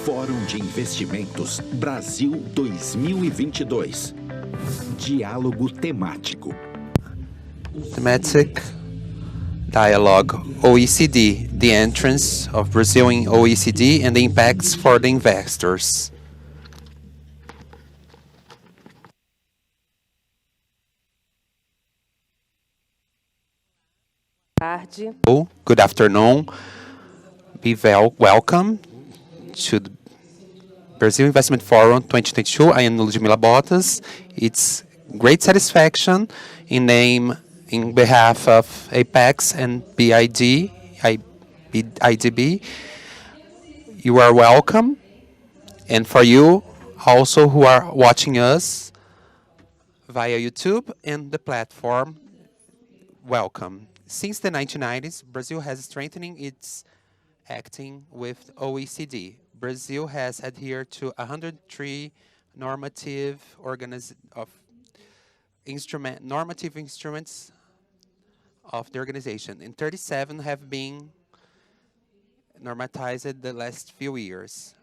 Fórum de Investimentos Brasil 2022. Diálogo temático. Thematic Dialogue OECD, the entrance of Brazil in OECD and the impacts for the investors. Good afternoon. Be welcome to the Brazil Investment Forum 2022. I am Ludmila Bottas. It's great satisfaction in behalf of Apex and IDB. You are welcome. And for you also who are watching us via YouTube and the platform, welcome. Since the 1990s, Brazil has strengthening its acting with OECD. Brazil has adhered to 103 normative instruments of the organization, and 37 have been normatized the last few years.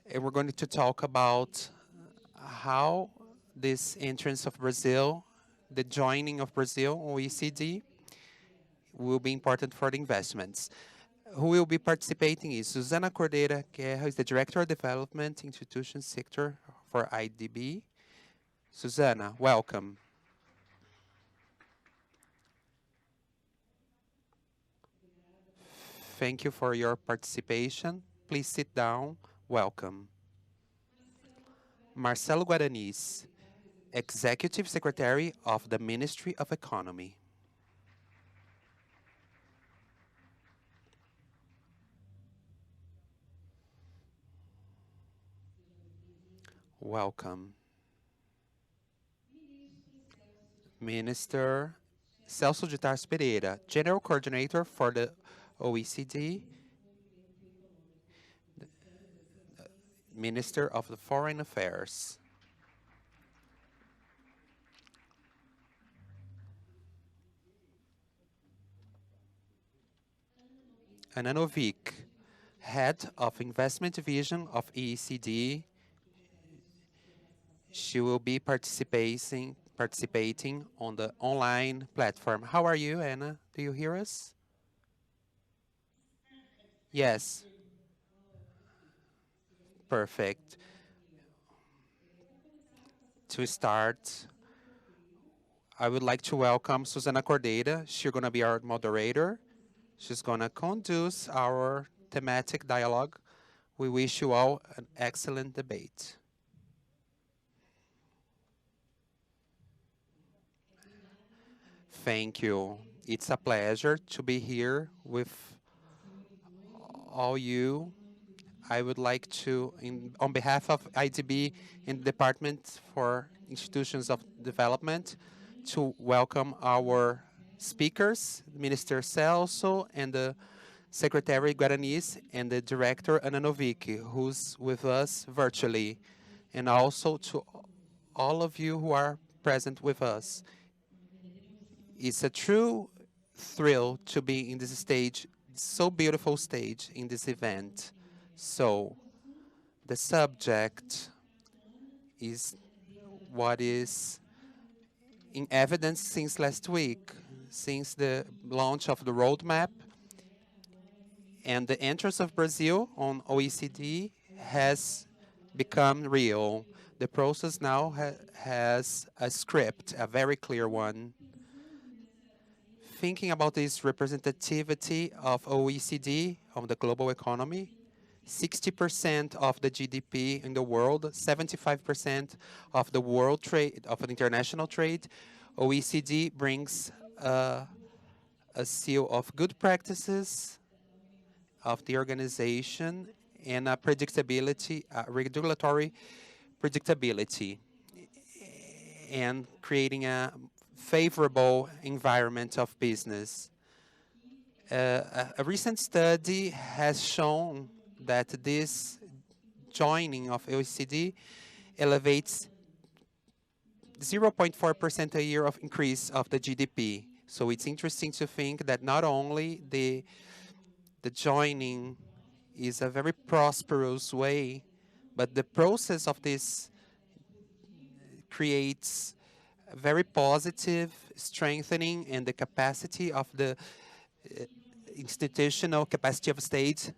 And we're going to talk about how this entrance of Brazil, the joining of Brazil OECD, will be important for the investments. Who will be participating is Susana Cordeira Guerra, is the Director of Development Institution Sector for IDB. Susana, welcome. Thank you for your participation. Please sit down. Welcome. Marcelo Guaranis, Executive Secretary of the Ministry of Economy. Welcome. Minister Celso de Tarso Pereira, General Coordinator for the OECD, Minister of the Foreign Affairs. Ana Novick, Head of Investment Division of OECD. She will be participating on the online platform. How are you, Anna? Do you hear us? Yes. Perfect. To start, I would like to welcome Susana Cordeira. She's going to be our moderator. She's going to conduce our thematic dialogue. We wish you all an excellent debate. Thank you. It's a pleasure to be here with all you. I would like to, on behalf of IDB and the Department for Institutions of Development, to welcome our speakers, Minister Celso and the Secretary Guaranis and the Director Ana Novick, who's with us virtually, and also to all of you who are present with us. It's a true thrill to be in this stage, so beautiful stage in this event. So, the subject is what is in evidence since last week, since the launch of the roadmap, and the entrance of Brazil on OECD has become real. The process now has a script, a very clear one. Thinking about this representativity of OECD on the global economy, 60% of the GDP in the world, 75% of the world trade, of the international trade, OECD brings a seal of good practices of the organization and a predictability, regulatory predictability, and creating a favorable environment of business. A recent study has shown that this joining of OECD elevates 0.4% a year of increase of the GDP. So it's interesting to think that not only the joining is a very prosperous way, but the process of this creates a very positive strengthening in the capacity of the institutional capacity of state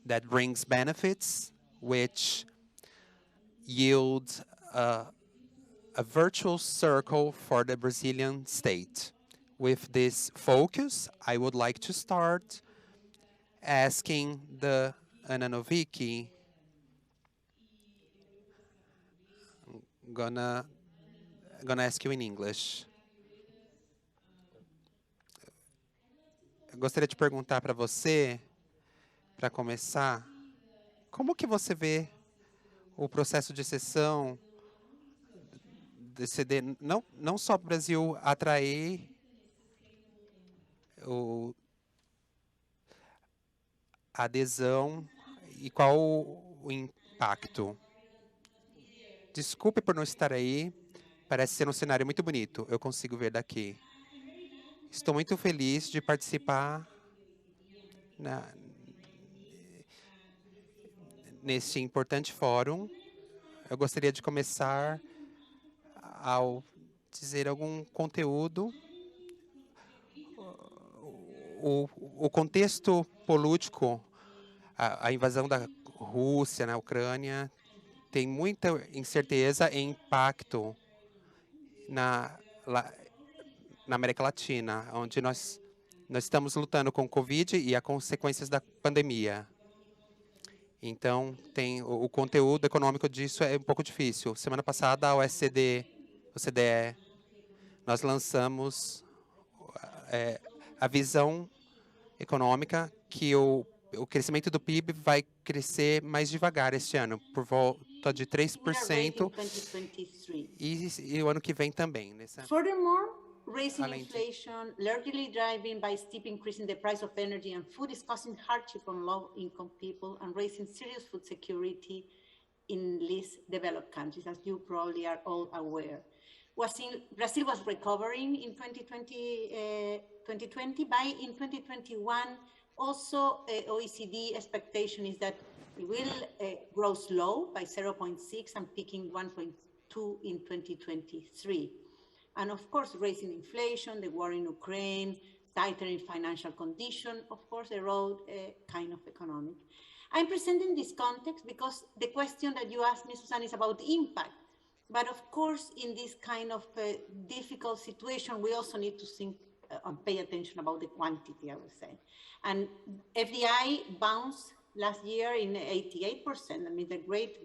that brings benefits, which yield a virtual circle for the Brazilian state. With this focus, I would like to start asking the Ana Novicki, gonna ask you in English. Eu gostaria de perguntar para você, para começar, como que você vê o processo de cessão do CD, não só para o Brasil atrair a adesão e qual o impacto? Desculpe por não estar aí, parece ser um cenário muito bonito, eu consigo ver daqui. Estou muito feliz de participar neste importante fórum. Eu gostaria de começar ao dizer algum conteúdo. O contexto político, a invasão da Rússia na Ucrânia, tem muita incerteza e impacto na América Latina, onde nós estamos lutando com o Covid e as consequências da pandemia. Então, o conteúdo econômico disso é um pouco difícil. Semana passada, a OECD, nós lançamos a visão econômica que o crescimento do PIB vai crescer mais devagar este ano, por volta de 3%, e o ano que vem também. Furthermore, raising inflation, largely driven by steep increase in the price of energy and food, is causing hardship on low-income people and raising serious food security in least developed countries, as you probably are all aware. Brazil was recovering in 2020, by in 2021, also OECD expectation is that it will grow slow by 0.6 and peaking 1.2 in 2023. And of course, raising inflation, the war in Ukraine, tightening financial condition, of course, erode kind of economic. I'm presenting this context because the question that you asked me, Susan, is about impact. But of course, in this kind of difficult situation, we also need to think and pay attention about the quantity, I would say. And FDI bounced last year in 88%. I mean, the great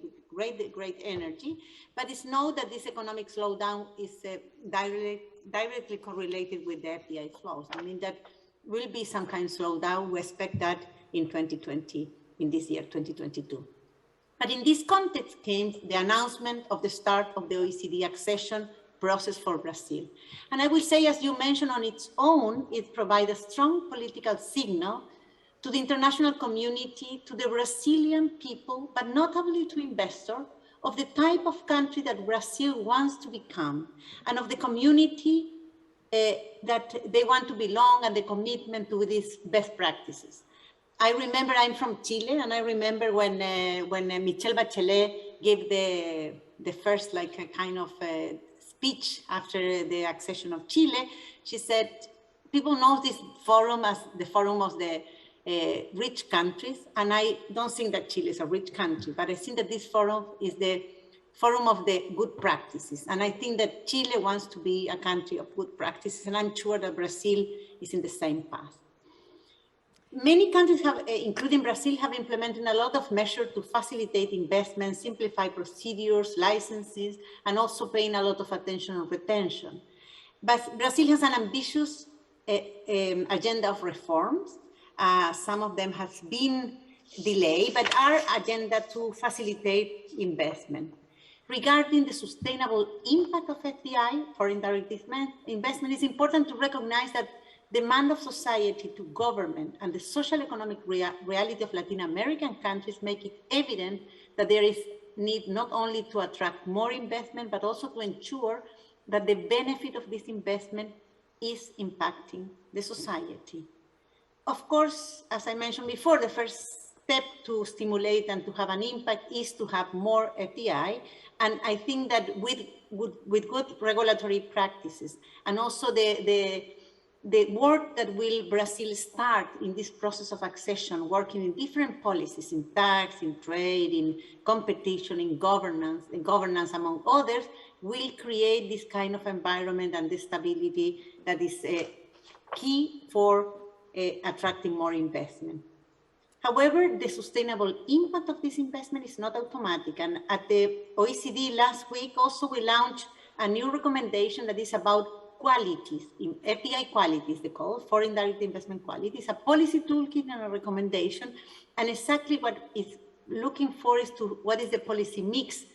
energy. But it's known that this economic slowdown is directly correlated with the FDI flows. I mean, that will be some kind of slowdown. We expect that in 2020, in this year, 2022. But in this context came the announcement of the start of the OECD accession process for Brazil. And I will say, as you mentioned, on its own, it provides a strong political signal to the international community, to the Brazilian people, but notably to investors, of the type of country that Brazil wants to become, and of the community that they want to belong, and the commitment to these best practices. I remember, I'm from Chile, and I remember when Michelle Bachelet gave the first, like, a kind of speech after the accession of Chile. She said, people know this forum as the forum of the rich countries, and I don't think that Chile is a rich country, but I think that this forum is the forum of the good practices. And I think that Chile wants to be a country of good practices, and I'm sure that Brazil is in the same path. Many countries have, including Brazil, have implemented a lot of measures to facilitate investment, simplify procedures, licenses, and also paying a lot of attention on retention. But Brazil has an ambitious agenda of reforms. Some of them have been delayed, but our agenda to facilitate investment. Regarding the sustainable impact of FDI, foreign direct investment, it's important to recognize that demand of society to government and the social economic reality of Latin American countries make it evident that there is need not only to attract more investment, but also to ensure that the benefit of this investment is impacting the society. Of course, as I mentioned before, the first step to stimulate and to have an impact is to have more FDI. And I think that with good regulatory practices and also the work that will Brazil start in this process of accession, working in different policies, in tax, in trade, in competition, in governance among others, will create this kind of environment and the stability that is key for attracting more investment. However, the sustainable impact of this investment is not automatic. And at the OECD last week, also we launched a new recommendation that is about qualities, in FDI qualities, they call foreign direct investment qualities, a policy toolkit and a recommendation. And exactly what it's looking for is to what is the policy mix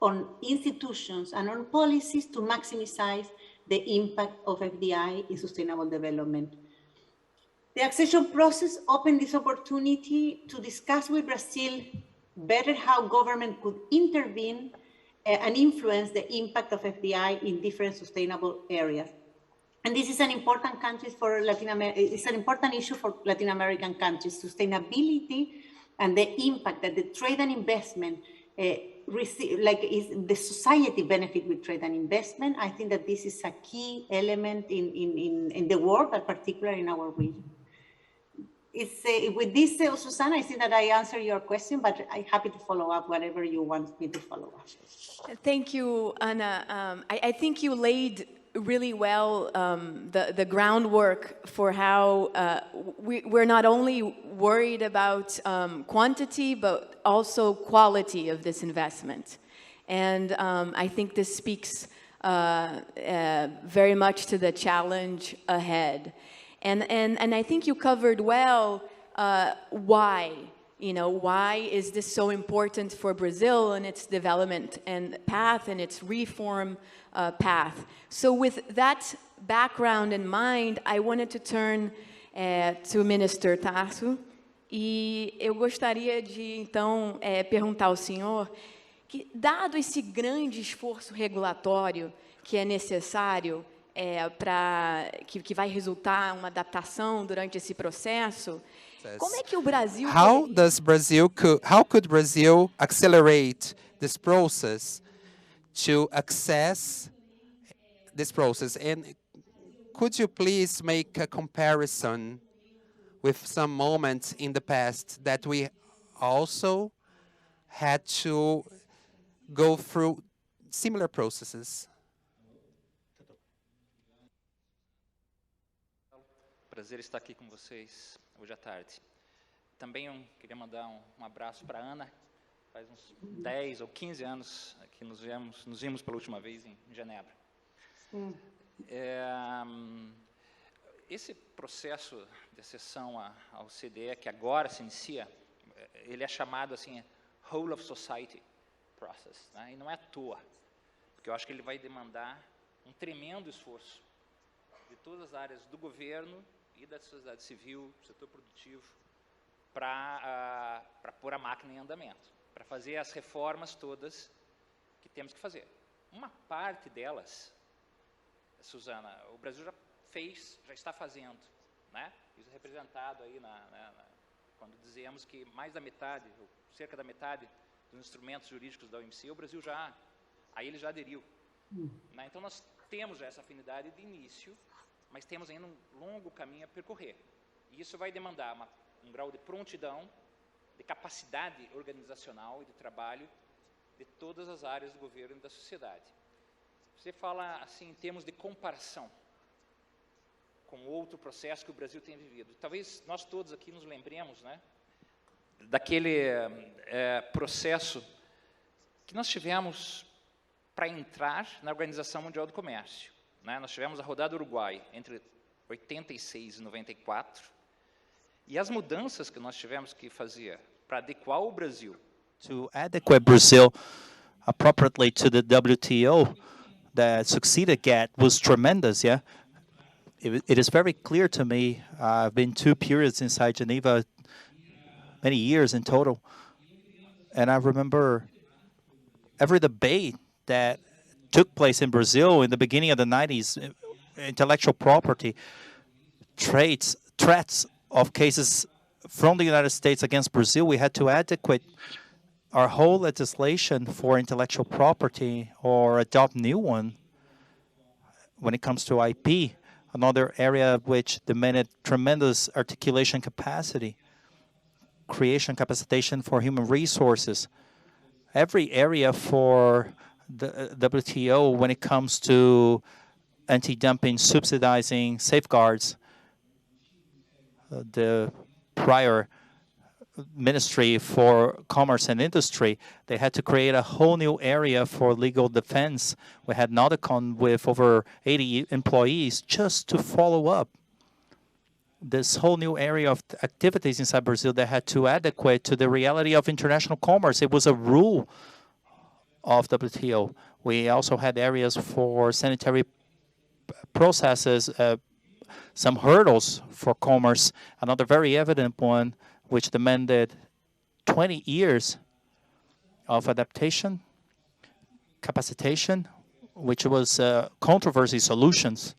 on institutions and on policies to maximize the impact of FDI in sustainable development. The accession process opened this opportunity to discuss with Brazil better how government could intervene and influence the impact of FDI in different sustainable areas. And this is an important country for Latin America. It's an important issue for Latin American countries, sustainability and the impact that the trade and investment is the society benefit with trade and investment. I think that this is a key element in the world, but particularly in our region. With this, Susanna, I think that I answered your question, but I'm happy to follow up whatever you want me to follow up. Thank you, Ana. I think you laid really well the groundwork for how we're not only worried about quantity, but also quality of this investment. And I think this speaks very much to the challenge ahead. And I think you covered well why. Why is this so important for Brazil and its development and path and its reform path? So with that background in mind, I wanted to turn to Minister Tasso. E eu gostaria de, então, perguntar ao senhor que, dado esse grande esforço regulatório que é necessário que vai resultar uma adaptação durante esse processo, como é que o Brasil... How could Brazil accelerate this process to access this process? And could you please make a comparison with some moments in the past that we also had to go through similar processes? Prazer estar aqui com vocês hoje à tarde. Também queria mandar um abraço para a Ana. Faz uns 10 ou 15 anos que nos vimos pela última vez em Genebra. Esse processo de acessão ao OCDE, que agora se inicia, ele é chamado assim, Whole of Society Process, né? E não é à toa, porque eu acho que ele vai demandar um tremendo esforço de todas as áreas do governo e da sociedade civil, do setor produtivo, para pôr a máquina em andamento, para fazer as reformas todas que temos que fazer. Uma parte delas, Suzana, o Brasil já está fazendo, né? Isso é representado aí quando dizemos que mais da metade, ou cerca da metade dos instrumentos jurídicos da OMC, o Brasil ele já aderiu. Né? Então nós temos já essa afinidade de início, mas temos ainda um longo caminho a percorrer. E isso vai demandar um grau de prontidão, de capacidade organizacional e de trabalho de todas as áreas do governo e da sociedade. Você fala assim em termos de comparação com outro processo que o Brasil tem vivido. Talvez nós todos aqui nos lembremos, né, daquele processo que nós tivemos para entrar na Organização Mundial do Comércio. Né? Nós tivemos a rodada Uruguai entre 86 e 94, e as mudanças que nós tivemos que fazer para adequar o Brasil. To adequate Brazil appropriately to the WTO that succeeded GATT was tremendous, yeah? It is very clear to me, I've been 2 periods inside Geneva, many years in total, and I remember every debate that took place in Brazil in the beginning of the 90s, intellectual property, threats of cases from the United States against Brazil, we had to adequate our whole legislation for intellectual property or adopt new one when it comes to IP, another area which demanded tremendous articulation capacity, creation capacitation for human resources. Every area for the WTO when it comes to anti-dumping, subsidizing, safeguards, the prior Ministry for Commerce and Industry, they had to create a whole new area for legal defense. We had Nauticon with over 80 employees just to follow up this whole new area of activities inside Brazil that had to adequate to the reality of international commerce. It was a rule of WTO. We also had areas for sanitary processes, some hurdles for commerce. Another very evident one, which demanded 20 years of adaptation, capacitation, which was controversy solutions.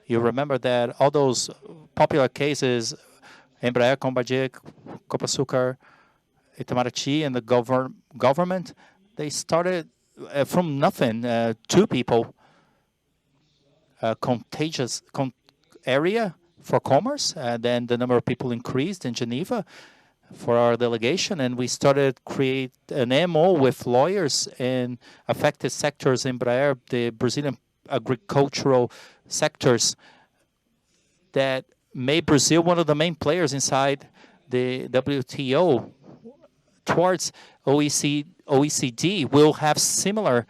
You remember that all those popular cases, Embraer, Bombardier, Copa-Açúcar, Thematic, and the government, they started from nothing, two people, contagious area for commerce, and then the number of people increased in Geneva for our delegation, and we started create an MO with lawyers in affected sectors in Embraer, the Brazilian agricultural sectors, that made Brazil one of the main players inside the WTO. Towards OECD will have similar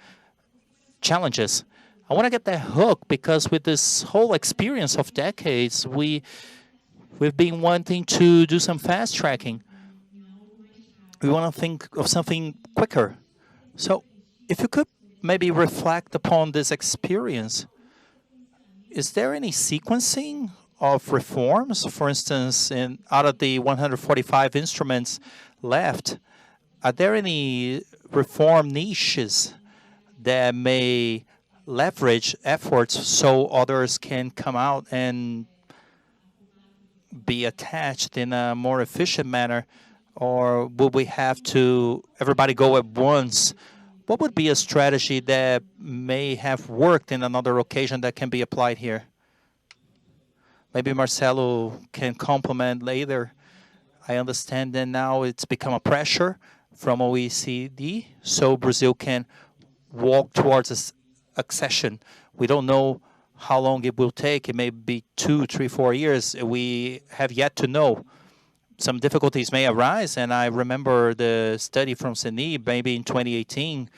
challenges. I want to get that hook because with this whole experience of decades, we've been wanting to do some fast tracking. We want to think of something quicker. So if you could maybe reflect upon this experience, is there any sequencing of reforms? For instance, out of the 145 instruments left, are there any reform niches that may leverage efforts so others can come out and be attached in a more efficient manner? Or will we have to everybody go at once? What would be a strategy that may have worked in another occasion that can be applied here? Maybe Marcelo can complement later. I understand that now it's become a pressure from OECD, so Brazil can walk towards accession. We don't know how long it will take. It may be 2, 3, 4 years. We have yet to know. Some difficulties may arise, and I remember the study from CENI, maybe in 2018,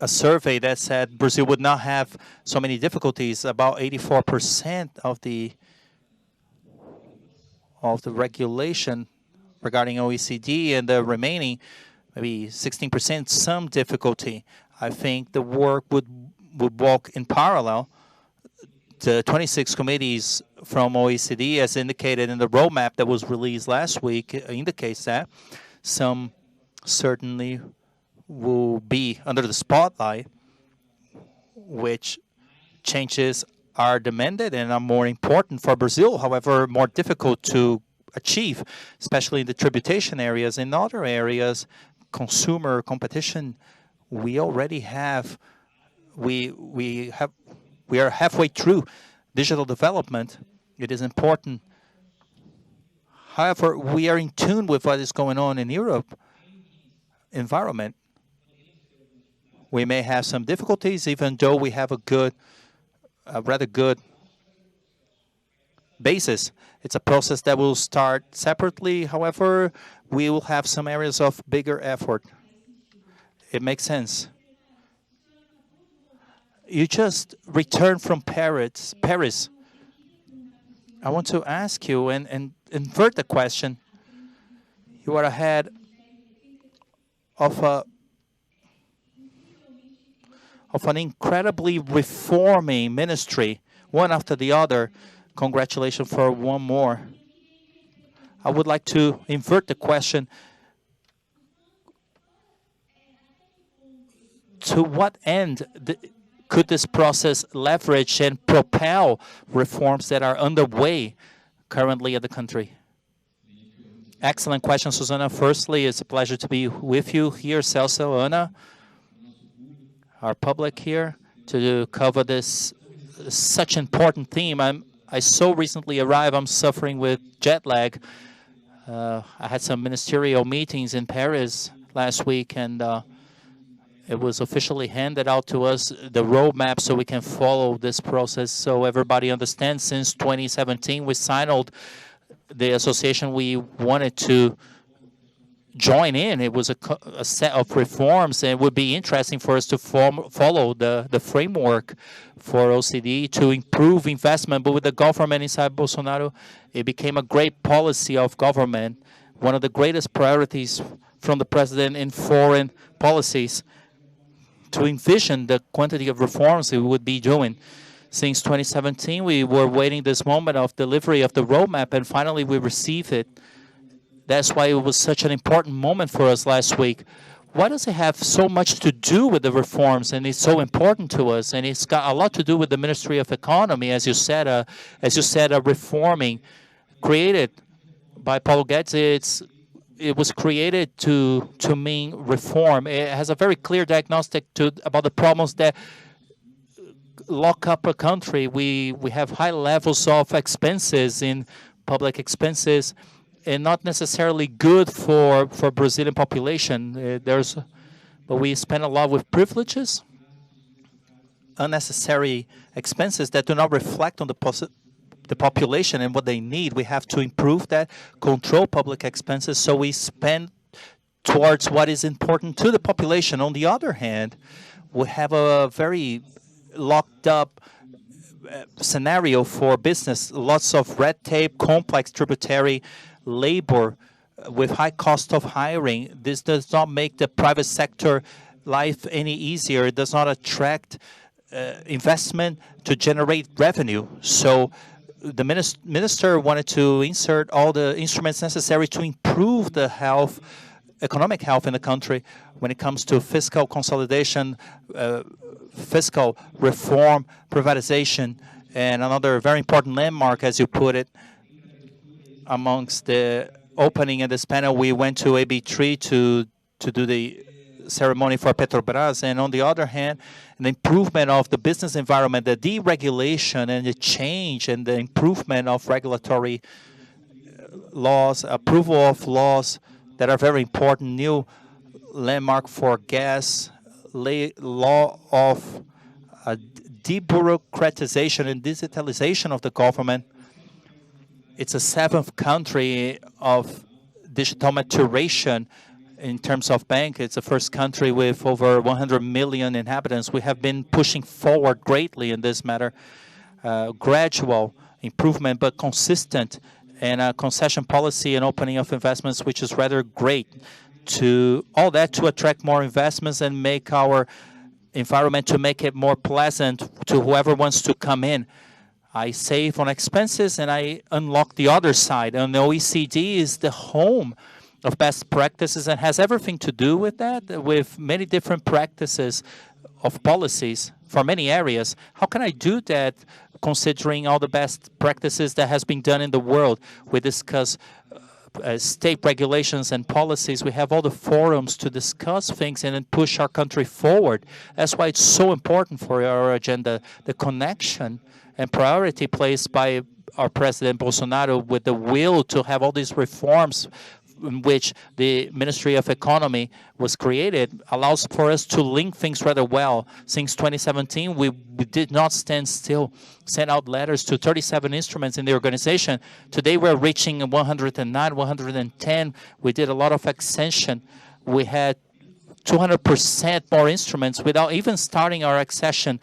a survey that said Brazil would not have so many difficulties. About 84% of the regulation regarding OECD, and the remaining, maybe 16%, some difficulty. I think the work would walk in parallel. The 26 committees from OECD, as indicated in the roadmap that was released last week, indicates that some certainly will be under the spotlight, which changes are demanded and are more important for Brazil, however, more difficult to achieve, especially in the tributation areas. In other areas, consumer competition, we already have, we are halfway through digital development. It is important. However, we are in tune with what is going on in Europe environment. We may have some difficulties, even though we have a rather good basis. It's a process that will start separately. However, we will have some areas of bigger effort. It makes sense. You just returned from Paris. I want to ask you and invert the question. You are ahead of an incredibly reforming ministry, one after the other. Congratulations for one more. I would like to invert the question. to what end could this process leverage and propel reforms that are underway currently in the country? Excellent question, Susana. Firstly, it's a pleasure to be with you here, Celso, Ana, our public here, to cover this such important theme. I so recently arrived. I'm suffering with jet lag. I had some ministerial meetings in Paris last week, and it was officially handed out to us, the roadmap, so we can follow this process. So everybody understands, since 2017, we signed the association we wanted to join in. It was a set of reforms, and it would be interesting for us to follow the framework for OECD to improve investment. But with the government inside Bolsonaro, it became a great policy of government, one of the greatest priorities from the president in foreign policies, to envision the quantity of reforms we would be doing. Since 2017, we were waiting this moment of delivery of the roadmap, and finally we received it. That's why it was such an important moment for us last week. Why does it have so much to do with the reforms, and it's so important to us? And it's got a lot to do with the Ministry of Economy, as you said, a reforming created by Paulo Guedes. It was created to mean reform. It has a very clear diagnostic about the problems that lock up a country. We have high levels of expenses in public expenses, and not necessarily good for Brazilian population. But we spend a lot with privileges, unnecessary expenses that do not reflect on the population and what they need. We have to improve that, control public expenses, so we spend towards what is important to the population. On the other hand, we have a very locked up scenario for business, lots of red tape, complex tributary labor with high cost of hiring. This does not make the private sector life any easier. It does not attract investment to generate revenue. So the minister wanted to insert all the instruments necessary to improve the economic health in the country when it comes to fiscal consolidation, fiscal reform, privatization, and another very important landmark, as you put it, amongst the opening of this panel, we went to AB3 to do the ceremony for Petrobras, and on the other hand, the improvement of the business environment, the deregulation and the change and the improvement of regulatory laws, approval of laws that are very important, new landmark for gas, law of debureaucratization and digitalization of the government. It's a seventh country of digital maturation in terms of bank. It's the first country with over 100 million inhabitants. We have been pushing forward greatly in this matter. Gradual improvement, but consistent, and a concession policy and opening of investments, which is rather great. All that to attract more investments and make our environment, to make it more pleasant to whoever wants to come in. I save on expenses and I unlock the other side. And the OECD is the home of best practices and has everything to do with that, with many different practices of policies for many areas. How can I do that considering all the best practices that has been done in the world? We discuss state regulations and policies. We have all the forums to discuss things and then push our country forward. That's why it's so important for our agenda, the connection and priority placed by our President Bolsonaro with the will to have all these reforms in which the Ministry of Economy was created allows for us to link things rather well. Since 2017, we did not stand still, sent out letters to 37 instruments in the organization. Today, we're reaching 109, 110. We did a lot of extension. We had 200% more instruments without even starting our accession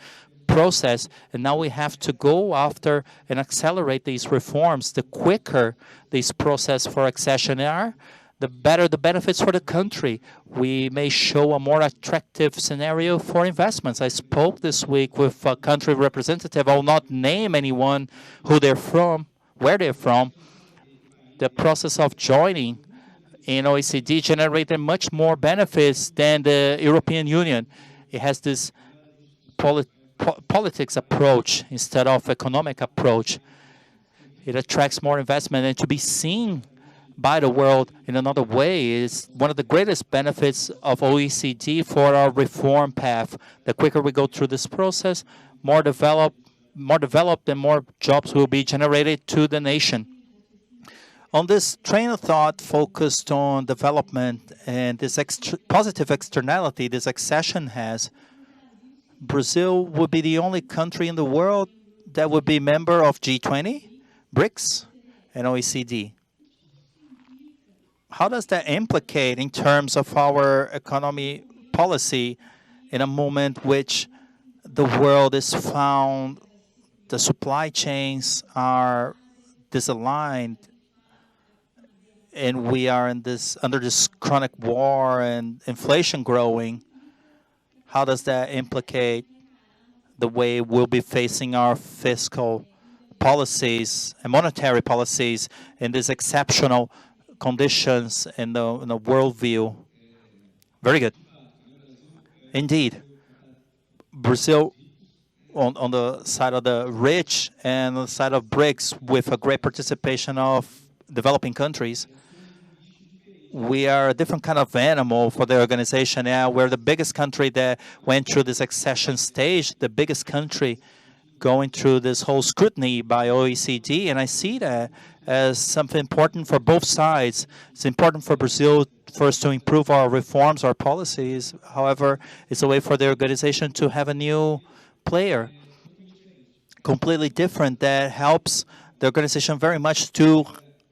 process, and now we have to go after and accelerate these reforms. The quicker this process for accession are, the better the benefits for the country. We may show a more attractive scenario for investments. I spoke this week with a country representative. I will not name anyone who they're from, where they're from. The process of joining in OECD generated much more benefits than the European Union. it has this politics approach instead of economic approach. It attracts more investment, and to be seen by the world in another way is one of the greatest benefits of OECD for our reform path. The quicker we go through this process, more developed and more jobs will be generated to the nation. On this train of thought focused on development and this positive externality this accession has, Brazil would be the only country in the world that would be member of G20, BRICS, and OECD. How does that implicate in terms of our economy policy in a moment which the world is found, the supply chains are disaligned, and we are under this chronic war and inflation growing? How does that implicate the way we'll be facing our fiscal policies and monetary policies in these exceptional conditions in the worldview? Very good. Indeed. Brazil on the side of the rich and on the side of BRICS with a great participation of developing countries. We are a different kind of animal for the organization. Yeah, we're the biggest country that went through this accession stage, the biggest country going through this whole scrutiny by OECD, and I see that as something important for both sides. It's important for Brazil first to improve our reforms, our policies. However, it's a way for the organization to have a new player, completely different, that helps the organization very much to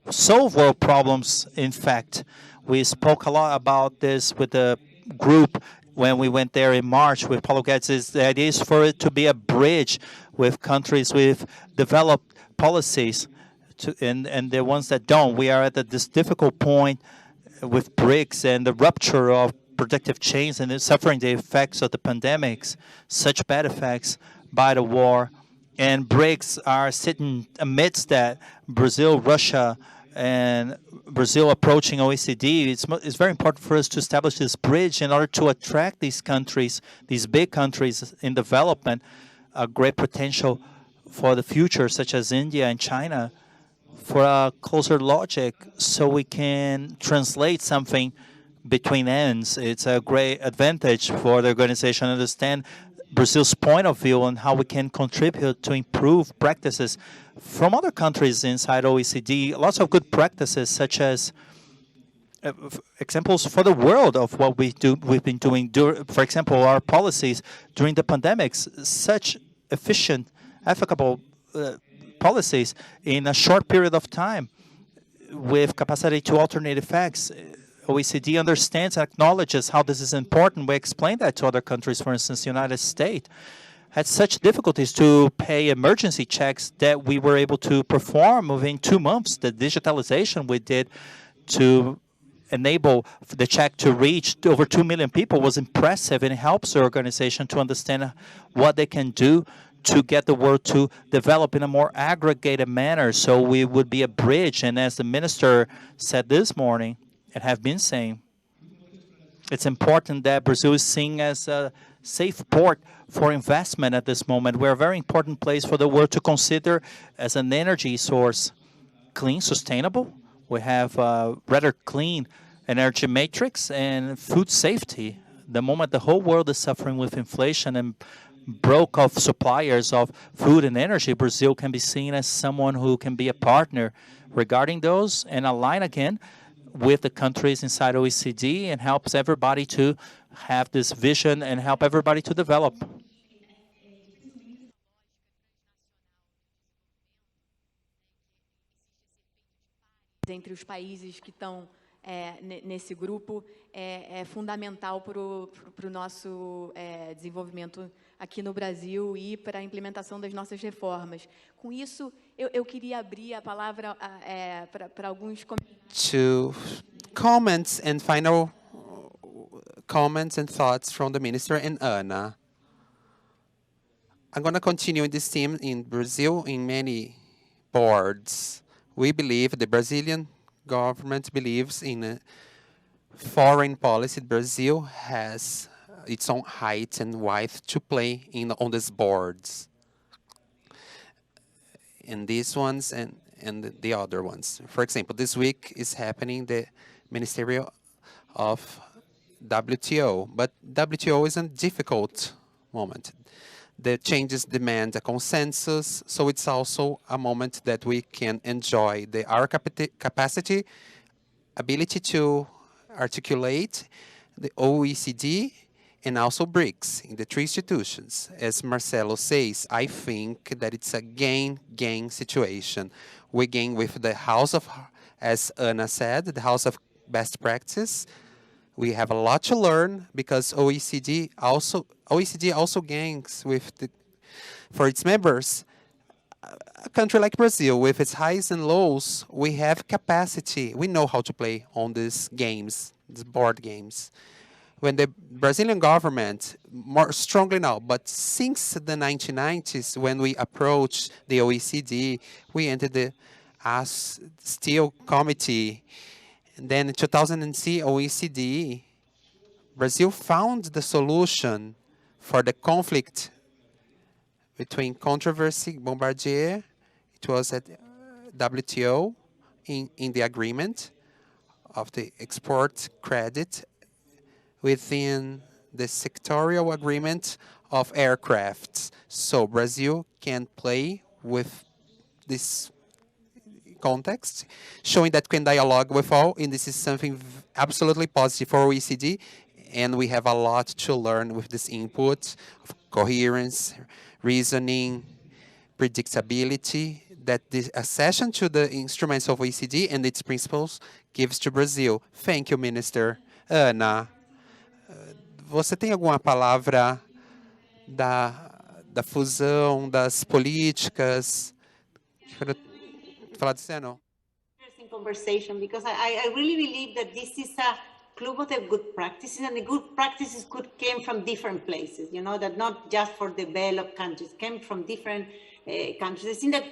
solve world problems. In fact, we spoke a lot about this with the group when we went there in March with Paulo Guedes. The idea is for it to be a bridge with countries with developed policies and the ones that don't. We are at this difficult point with BRICS and the rupture of protective chains and suffering the effects of the pandemics, such bad effects by the war. And BRICS are sitting amidst that. Brazil, Russia, and Brazil approaching OECD. It's very important for us to establish this bridge in order to attract these countries, these big countries in development, a great potential for the future, such as India and China, for a closer logic so we can translate something between ends. It's a great advantage for the organization to understand Brazil's point of view and how we can contribute to improve practices from other countries inside OECD. Lots of good practices, such as examples for the world of what we've been doing. For example, our policies during the pandemics, such efficient, applicable policies in a short period of time with capacity to alternate effects. OECD understands and acknowledges how this is important. We explained that to other countries. For instance, the United States had such difficulties to pay emergency checks that we were able to perform within 2 months. The digitalization we did to enable the check to reach over 2 million people was impressive, and it helps the organization to understand what they can do to get the world to develop in a more aggregated manner, so we would be a bridge. And as the minister said this morning, and have been saying, it's important that Brazil is seen as a safe port for investment at this moment. We're a very important place for the world to consider as an energy source, clean, sustainable. We have a rather clean energy matrix and food safety. The moment the whole world is suffering with inflation and broke of suppliers of food and energy, Brazil can be seen as someone who can be a partner regarding those and align again with the countries inside OECD and helps everybody to have this vision and help everybody to develop. Entre os países que estão nesse grupo é fundamental para o nosso desenvolvimento aqui no Brasil e para a implementação das nossas reformas. Com isso, eu queria abrir a palavra para alguns comentários. To comments and final comments and thoughts from the minister and Ana. I'm going to continue this theme in Brazil in many boards. We believe, the Brazilian government believes in a foreign policy. Brazil has its own height and width to play on these boards. And these ones and the other ones. For example, this week is happening the Ministerial of WTO, but WTO is a difficult moment. The changes demand a consensus, so it's also a moment that we can enjoy our capacity, ability to articulate the OECD and also BRICS in the three institutions. As Marcelo says, I think that it's a gain-gain situation. We gain with the House of, as Ana said, the House of Best Practice. We have a lot to learn because OECD also gains with for its members. A country like Brazil, with its highs and lows, we have capacity. We know how to play on these games, these board games. When the Brazilian government, more strongly now, but since the 1990s, when we approached the OECD, we entered the Steel Committee. And then in 2006, OECD, Brazil found the solution for the conflict between controversy, Bombardier. It was at WTO in the agreement of the export credit within the sectorial agreement of aircrafts. So Brazil can play with this context, showing that can dialogue with all, and this is something absolutely positive for OECD, and we have a lot to learn with this input of coherence, reasoning, predictability that the accession to the instruments of OECD and its principles gives to Brazil. Thank you, Minister. Ana, você tem alguma palavra da fusão das políticas? Falar disso, não? Interesting conversation, because I really believe that this is a club of the good practices, and the good practices came from different places, you know, that not just for developed countries, came from different countries. I think that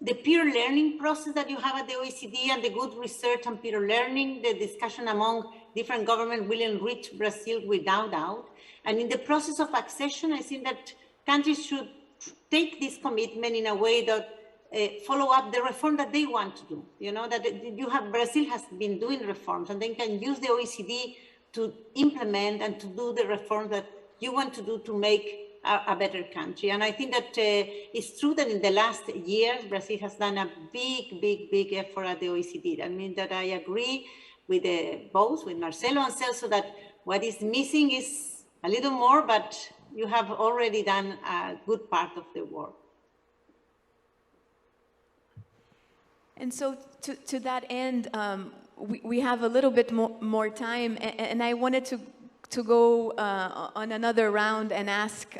the peer learning process that you have at the OECD and the good research and peer learning, the discussion among different governments will enrich Brazil without doubt. And in the process of accession, I think that countries should take this commitment in a way that follow up the reform that they want to do. You know, that Brazil has been doing reforms, and they can use the OECD to implement and to do the reforms that you want to do to make a better country. And I think that it's true that in the last years, Brazil has done a big effort at the OECD. That means that I agree with both, with Marcelo and Celso, that what is missing is a little more, but you have already done a good part of the work. And so to that end, we have a little bit more time, and I wanted to go on another round and ask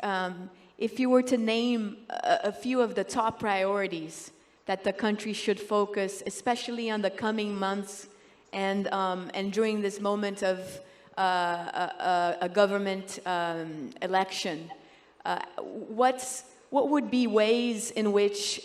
if you were to name a few of the top priorities that the country should focus, especially on the coming months and during this moment of a government election. What would be ways in which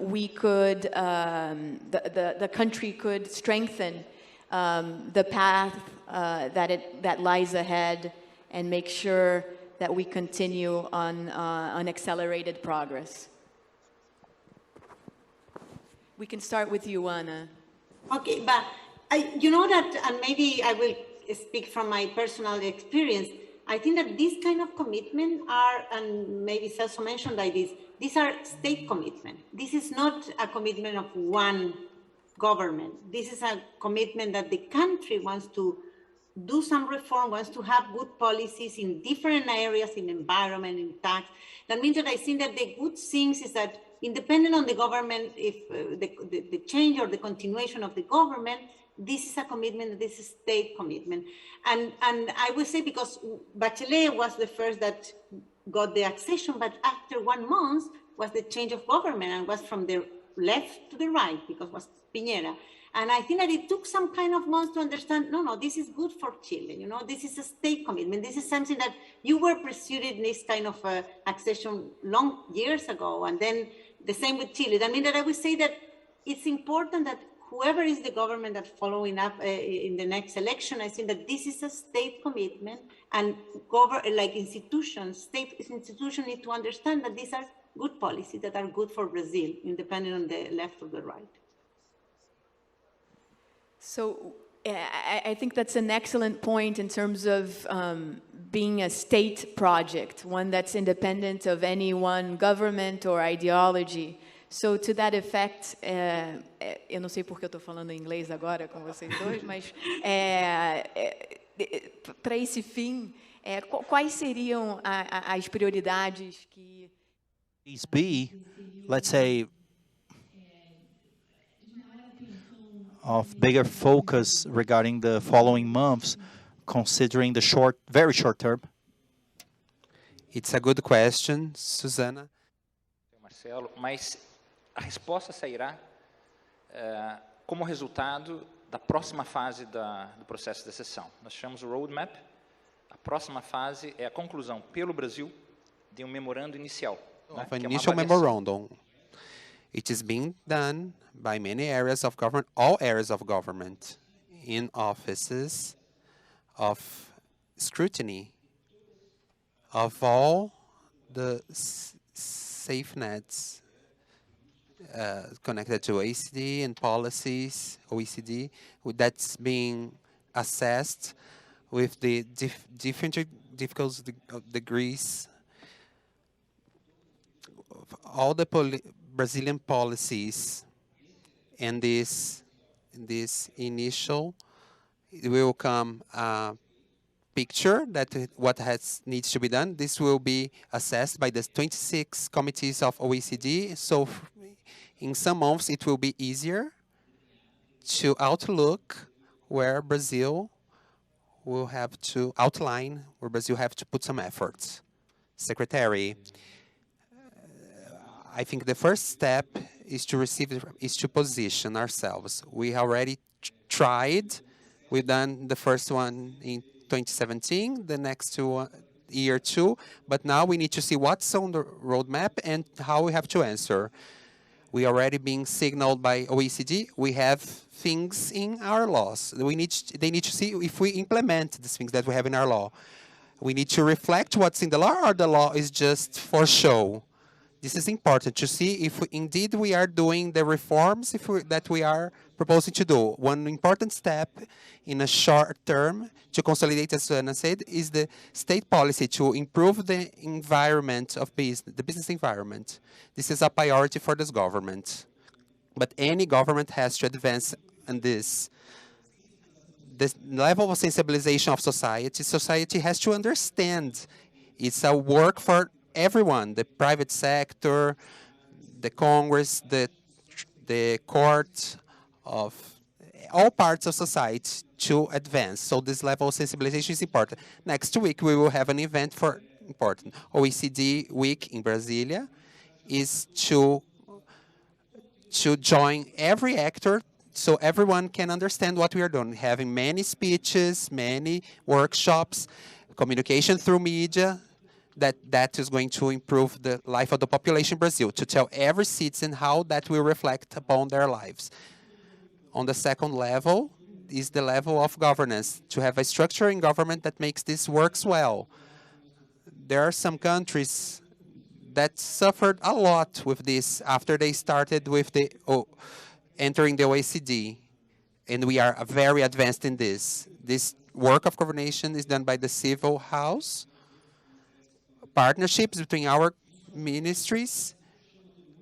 we could, the country could strengthen the path that lies ahead and make sure that we continue on accelerated progress? We can start with you, Ana. Okay, but you know that, and maybe I will speak from my personal experience, I think that these kind of commitment are, and maybe Celso mentioned like this, these are state commitment. This is not a commitment of one government. This is a commitment that the country wants to do some reform, wants to have good policies in different areas, in environment, in tax. That means that I think that the good things is that independent on the government, if the change or the continuation of the government, this is a commitment, this is a state commitment. And I would say because Bachelet was the first that got the accession, but after 1 month was the change of government and was from the left to the right because it was Piñera. And I think that it took some kind of months to understand, no, this is good for Chile. You know, this is a state commitment. This is something that you were pursued in this kind of accession long years ago. And then the same with Chile. I mean, that I would say that it's important that whoever is the government that's following up in the next election, I think that this is a state commitment, and like institutions, state institutions need to understand that these are good policies that are good for Brazil, independent on the left or the right. So I think that's an excellent point in terms of being a state project, one that's independent of any one government or ideology. So, to that effect, eu não sei porque eu estou falando em inglês agora com vocês dois, mas para esse fim, quais seriam as prioridades que... These be, let's say, of bigger focus regarding the following months, considering the very short term? It's a good question, Susana. Marcelo, mas a resposta sairá como resultado da próxima fase do processo de sessão. Nós chamamos o roadmap. A próxima fase é a conclusão pelo Brasil de memorando inicial. Of an initial memorandum. It is being done by many areas of government, all areas of government, in offices of scrutiny of all the safe nets connected to OECD and policies, OECD, that's being assessed with the different degrees of all the Brazilian policies, and this initial, it will come a picture that what needs to be done. This will be assessed by the 26 committees of OECD. So in some months, it will be easier to outlook where Brazil will have to outline, where Brazil have to put some efforts. Secretary, I think the first step is to position ourselves. We already tried. We've done the first one in 2017, the next year too, but now we need to see what's on the roadmap and how we have to answer. We already being signaled by OECD. We have things in our laws. They need to see if we implement the things that we have in our law. We need to reflect what's in the law, or the law is just for show. This is important to see if indeed we are doing the reforms that we are proposing to do. One important step in a short term to consolidate, as Ana said, is the state policy to improve the environment of business, the business environment. This is a priority for this government. But any government has to advance in this. The level of sensibilization of society has to understand it's a work for everyone, the private sector, the Congress, the court, of all parts of society to advance. So this level of sensibilization is important. Next week, we will have an event for important. OECD Week in Brasilia is to join every actor so everyone can understand what we are doing. Having many speeches, many workshops, communication through media, that is going to improve the life of the population in Brazil, to tell every citizen how that will reflect upon their lives. On the second level is the level of governance, to have a structure in government that makes this works well. There are some countries that suffered a lot with this after they started with entering the OECD, and we are very advanced in this. This work of coordination is done by the civil house, partnerships between our ministries,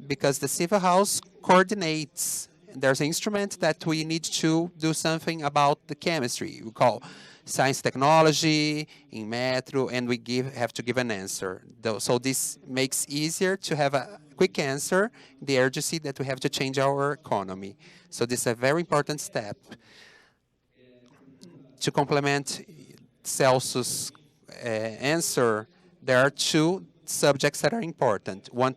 because the civil house coordinates. There's an instrument that we need to do something about the chemistry. We call science technology in Metro, and we have to give an answer. So this makes easier to have a quick answer, the urgency that we have to change our economy. So this is a very important step. To complement Celso's answer, there are two subjects that are important. One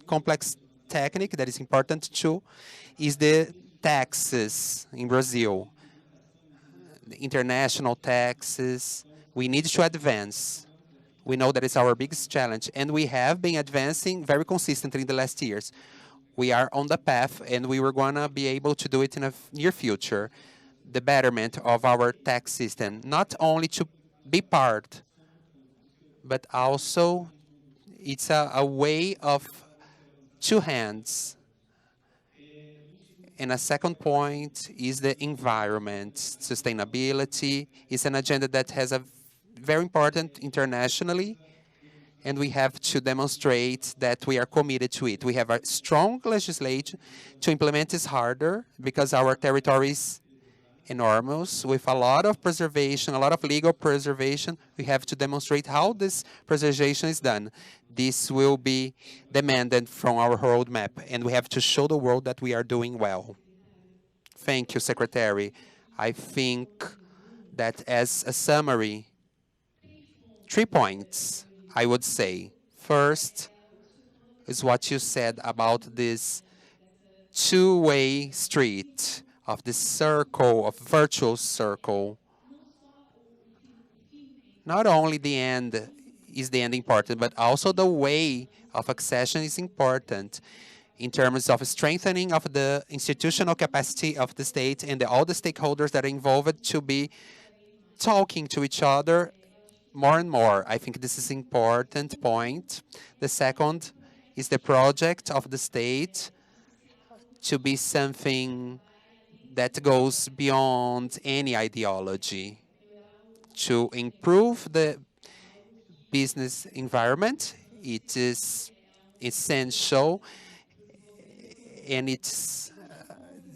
complex technique that is important too is the taxes in Brazil. The international taxes, we need to advance. We know that it's our biggest challenge, and we have been advancing very consistently in the last years. We are on the path, and we were going to be able to do it in a near future. The betterment of our tax system, not only to be part, but also it's a way of two hands. And a second point is the environment. Sustainability is an agenda that has a very important internationally, and we have to demonstrate that we are committed to it. We have a strong legislation. To implement is harder because our territory is enormous, with a lot of preservation, a lot of legal preservation. We have to demonstrate how this preservation is done. This will be demanded from our roadmap, and we have to show the world that we are doing well. Thank you, Secretary. I think that as a summary, 3 points, I would say. First is what you said about this two-way street, of this circle, of virtual circle. Not only the end is the end important, but also the way of accession is important in terms of strengthening of the institutional capacity of the state and all the stakeholders that are involved to be talking to each other more and more. I think this is an important point. The second is the project of the state to be something that goes beyond any ideology, to improve the business environment. It is essential, and it's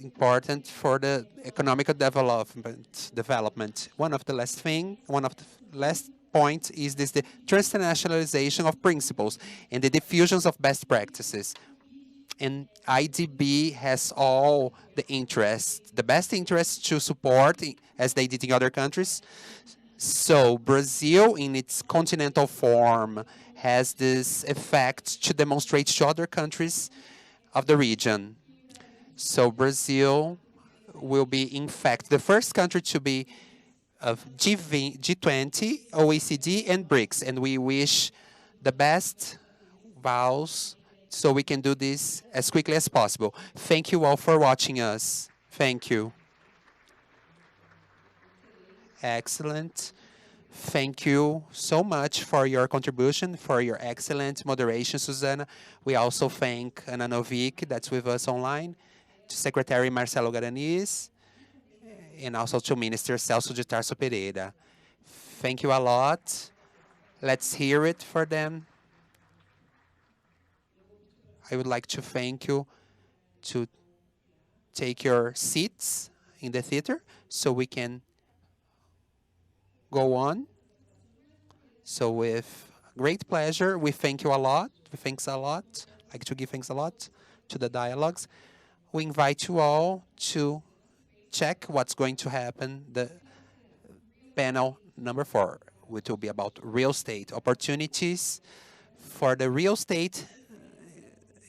important for the economic development. One of the last points is this: the transnationalization of principles and the diffusions of best practices. And IDB has all the interest, the best interest to support, as they did in other countries. So Brazil, in its continental form, has this effect to demonstrate to other countries of the region. So Brazil will be, in fact, the first country to be of G20, OECD, and BRICS. And we wish the best vows so we can do this as quickly as possible. Thank you all for watching us. Thank you. Excellent. Thank you so much for your contribution, for your excellent moderation, Susana. We also thank Ana Novik, that's with us online, to Secretary Marcelo Garanis, and also to Minister Celso de Tarso Pereira. Thank you a lot. Let's hear it for them. I would like to thank you to take your seats in the theater so we can go on. So with great pleasure, we thank you a lot. We thanks a lot. I'd like to give thanks a lot to the dialogues. We invite you all to check what's going to happen. The panel number 4, which will be about real estate opportunities for the real estate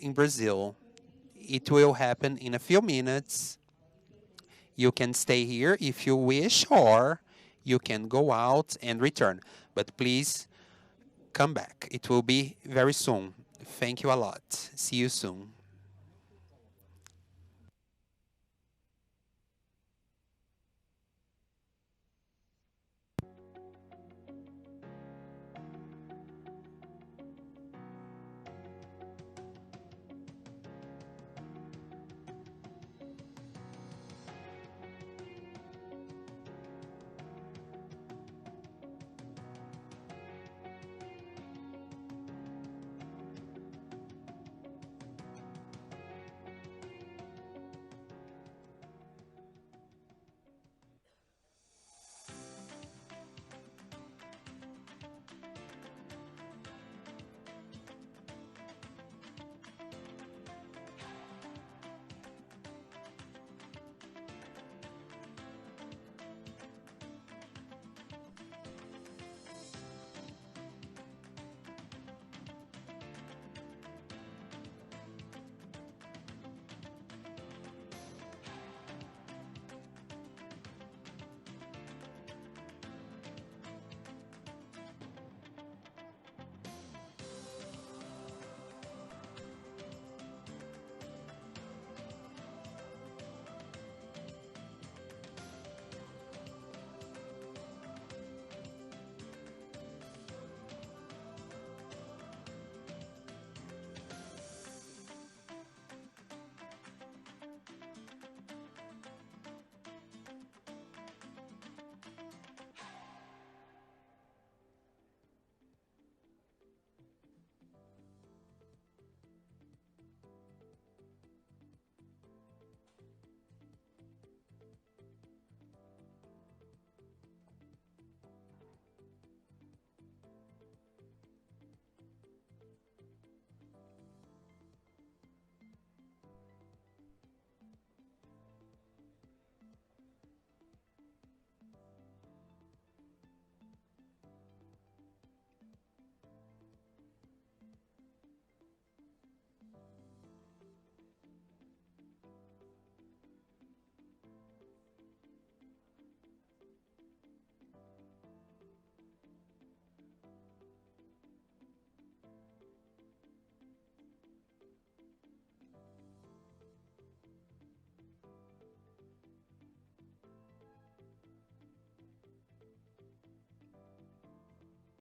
in Brazil. It will happen in a few minutes. You can stay here if you wish, or you can go out and return. But please come back. It will be very soon. Thank you a lot. See you soon.